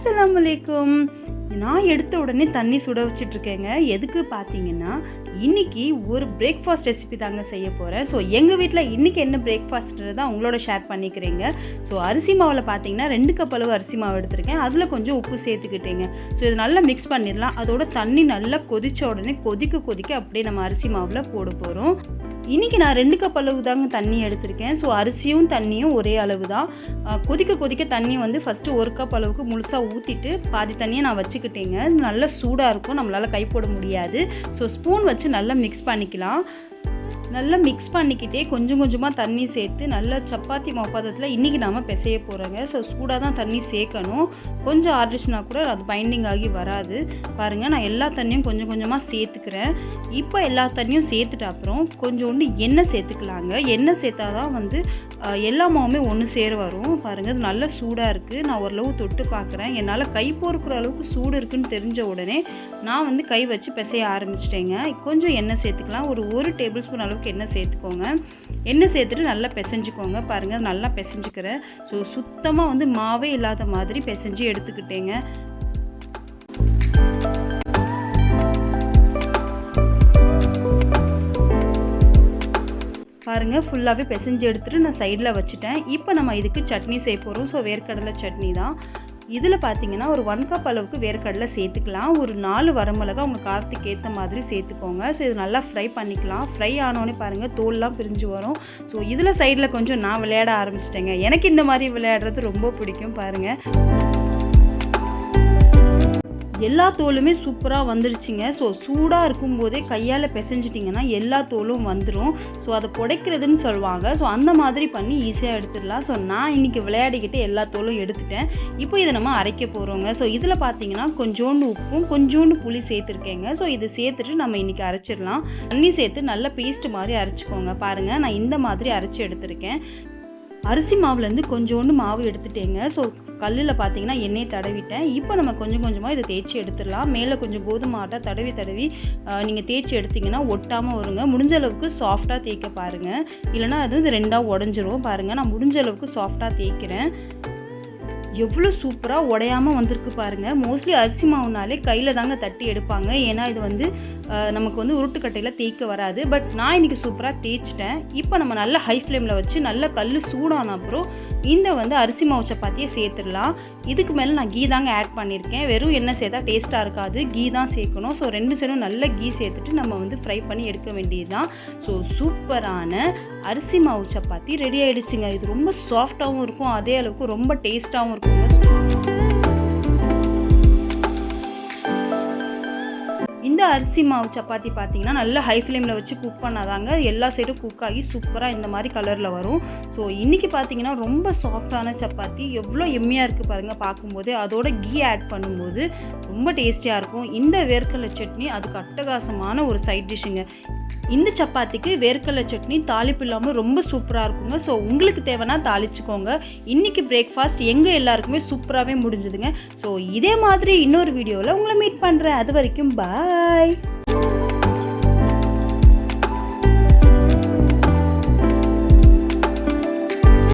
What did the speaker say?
அஸ்ஸலாமு அலைக்கும். நான் எடுத்த உடனே தண்ணி சுட வச்சிட்ருக்கேங்க. எதுக்கு பார்த்தீங்கன்னா, இன்றைக்கி ஒரு பிரேக்ஃபாஸ்ட் ரெசிபி தாங்க செய்ய போகிறேன். ஸோ எங்கள் வீட்டில் இன்றைக்கி என்ன பிரேக்ஃபாஸ்ட்ன்றது தான் உங்களோட ஷேர் பண்ணிக்கிறேங்க. ஸோ அரிசி மாவில் பார்த்தீங்கன்னா 2 கப் அளவு அரிசி மாவு எடுத்திருக்கேன். அதில் கொஞ்சம் உப்பு சேர்த்துக்கிட்டேங்க. ஸோ இது நல்லா மிக்ஸ் பண்ணிடலாம். அதோட தண்ணி நல்லா கொதித்த உடனே கொதிக்க அப்படியே நம்ம அரிசி மாவில் போட போகிறோம். இன்றைக்கி நான் 2 கப் அளவு தாங்க தண்ணி எடுத்திருக்கேன். ஸோ அரிசியும் தண்ணியும் ஒரே அளவு தான். கொதிக்க தண்ணி வந்து ஃபஸ்ட்டு 1 கப் அளவுக்கு முழுசாக ஊற்றிட்டு பாதி தண்ணியை நான் வச்சுக்கிட்டேங்க. நல்லா சூடாக இருக்கும், நம்மளால் கை போட முடியாது. ஸோ ஸ்பூன் வச்சு நல்லா மிக்ஸ் பண்ணிக்கலாம். நல்லா மிக்ஸ் பண்ணிக்கிட்டே கொஞ்சம் கொஞ்சமாக தண்ணி சேர்த்து நல்லா சப்பாத்தி மாப்பதத்தில் இன்றைக்கி நாம் பிசைய போகிறோங்க. ஸோ சூடாக தான் தண்ணி சேர்க்கணும். கொஞ்சம் ஆர்டிச்சுனா கூட அது பைண்டிங் ஆகி வராது. பாருங்கள், நான் எல்லா தண்ணியும் கொஞ்சம் கொஞ்சமாக சேர்த்துக்கிறேன். இப்போ எல்லா தண்ணியும் சேர்த்துட்ட அப்புறம் கொஞ்சோண்டு எண்ணெய் சேர்த்துக்கலாங்க. எண்ணெய் சேர்த்தா தான் வந்து எல்லா மாவுமே ஒன்று சேர வரும். பாருங்கள், இது நல்லா சூடாக இருக்குது. நான் ஓரளவு தொட்டு பார்க்குறேன். என்னால் கை பொறுக்கிற அளவுக்கு சூடு இருக்குதுன்னு தெரிஞ்ச உடனே நான் வந்து கை வச்சு பிசைய ஆரம்பிச்சிட்டேங்க. கொஞ்சம் எண்ணெய் சேர்த்துக்கலாம். ஒரு டேபிள் ஸ்பூன் அளவுக்கு எண்ணெய் சேர்த்துக்கோங்க. எண்ணெய் சேர்த்துட்டு நல்லா பிசைஞ்சுக்கோங்க. பாருங்கள், நல்லா பிசைஞ்சுக்கிறேன். ஸோ சுத்தமாக வந்து மாவே இல்லாத மாதிரி பிசைஞ்சு எடுத்துக்கிட்டேங்க. பாருங்கள், ஃபுல்லாகவே பிசைஞ்சு எடுத்துகிட்டு நான் சைடில் வச்சுட்டேன். இப்போ நம்ம இதுக்கு சட்னி செய்ய போகிறோம். ஸோ வேர்க்கடலை சட்னி தான். இதில் பார்த்தீங்கன்னா ஒரு 1 கப் அளவுக்கு வேர்க்கடலை சேர்த்துக்கலாம். ஒரு 4 வரமிளகா உங்கள் காரத்துக்கு ஏற்ற மாதிரி சேர்த்துக்கோங்க. ஸோ இது நல்லா ஃப்ரை பண்ணிக்கலாம். ஃப்ரை ஆனோடனே பாருங்கள், தோல்லாம் பிரிஞ்சு வரும். ஸோ இதில் சைடில் கொஞ்சம் நான் விளையாட ஆரம்பிச்சிட்டேங்க. எனக்கு இந்த மாதிரி விளையாடுறது ரொம்ப பிடிக்கும். பாருங்கள், எல்லா தோலுமே சூப்பராக வந்துருச்சுங்க. ஸோ சூடாக இருக்கும்போதே கையால் பிசைஞ்சிட்டிங்கன்னா எல்லா தோலும் வந்துடும். ஸோ அதை புடைக்கிறதுன்னு சொல்லுவாங்க. ஸோ அந்த மாதிரி பண்ணி ஈஸியாக எடுத்துடலாம். ஸோ நான் இன்றைக்கி விளையாடிக்கிட்டு எல்லா தோலும் எடுத்துட்டேன். இப்போ இதை நம்ம அரைக்க போகிறோங்க. ஸோ இதில் பார்த்தீங்கன்னா கொஞ்சோண்டு உப்பும் கொஞ்சோண்டு புளி சேர்த்துருக்கேங்க. ஸோ இதை சேர்த்துட்டு நம்ம இன்றைக்கி அரைச்சிடலாம். தண்ணி சேர்த்து நல்ல பேஸ்ட் மாதிரி அரைச்சிக்கோங்க. பாருங்கள், நான் இந்த மாதிரி அரைச்சி எடுத்திருக்கேன். அரிசி மாவுலேருந்து கொஞ்சோண்டு மாவு எடுத்துட்டேங்க. ஸோ கல்லில் பார்த்தீங்கன்னா எண்ணெய் தடவிட்டேன். இப்போ நம்ம கொஞ்சம் கொஞ்சமாக இதை தேய்ச்சி எடுத்துடலாம். மேலே கொஞ்சம் கோதுமை ஆட்டை தடவி நீங்கள் தேய்ச்சி எடுத்திங்கன்னா ஒட்டாமல் வருங்க. முடிஞ்ச அளவுக்கு சாஃப்டாக தேய்க்க பாருங்கள். இல்லைனா அது வந்து 2ஆக உடஞ்சிரும். பாருங்கள், நான் முடிஞ்ச அளவுக்கு சாஃப்டாக தேய்க்கிறேன். எவ்வளோ சூப்பராக உடையாமல் வந்திருக்கு பாருங்கள். மோஸ்ட்லி அரிசி மாவுனாலே கையில் தாங்க தட்டி எடுப்பாங்க. ஏன்னா இது வந்து நமக்கு வந்து உருட்டுக்கட்டையில் தேய்க்க வராது. பட் நான் இன்றைக்கி சூப்பராக தேய்ச்சிட்டேன். இப்போ நம்ம நல்லா ஹை ஃப்ளேமில் வச்சு நல்லா கல் சூடான அப்புறம் இந்த வந்து அரிசி மாவு சப்பாத்தியை சேர்த்துடலாம். இதுக்கு மேலே நான் கீ தாங்க ஆட் பண்ணியிருக்கேன். வெறும் எண்ணெய் சேர்த்தா டேஸ்ட்டாக இருக்காது, கீ தான் சேர்க்கணும். ஸோ 2 சைடும் நல்லா கீ சேர்த்துட்டு நம்ம வந்து ஃப்ரை பண்ணி எடுக்க வேண்டியது தான். ஸோ சூப்பரான அரிசி மாவு சப்பாத்தி ரெடி ஆகிடுச்சுங்க. இது ரொம்ப சாஃப்டாகவும் இருக்கும், அதே அளவுக்கு ரொம்ப டேஸ்ட்டாகவும் இருக்குங்க. இந்த அரிசி மாவு சப்பாத்தி பார்த்தீங்கன்னா நல்லா ஹை ஃப்ளேமில் வச்சு குக் பண்ணாதாங்க எல்லா சைடும் குக் ஆகி சூப்பராக இந்த மாதிரி கலரில் வரும். ஸோ இன்றைக்கி பார்த்தீங்கன்னா ரொம்ப சாஃப்டான சப்பாத்தி, எவ்வளோ எம்மியாக இருக்குது பாருங்கள் பார்க்கும்போது. அதோட கீ ஆட் பண்ணும்போது ரொம்ப டேஸ்டியாக இருக்கும். இந்த வேர்க்கடலை சட்னி அதுக்கு அட்டகாசமான ஒரு சைட் டிஷ்ஷுங்க. இந்த சப்பாத்திக்கு வேர்க்கடலை சட்னி தாளிப்பு இல்லாமல் ரொம்ப சூப்பராக இருக்குங்க. ஸோ உங்களுக்கு தேவைன்னா தாளிச்சுக்கோங்க. இன்றைக்கி பிரேக்ஃபாஸ்ட் எங்கள் எல்லாருக்குமே சூப்பராகவே முடிஞ்சுதுங்க. ஸோ இதே மாதிரி இன்னொரு வீடியோவில் உங்களை மீட் பண்ணுறேன். அது வரைக்கும் பாய்.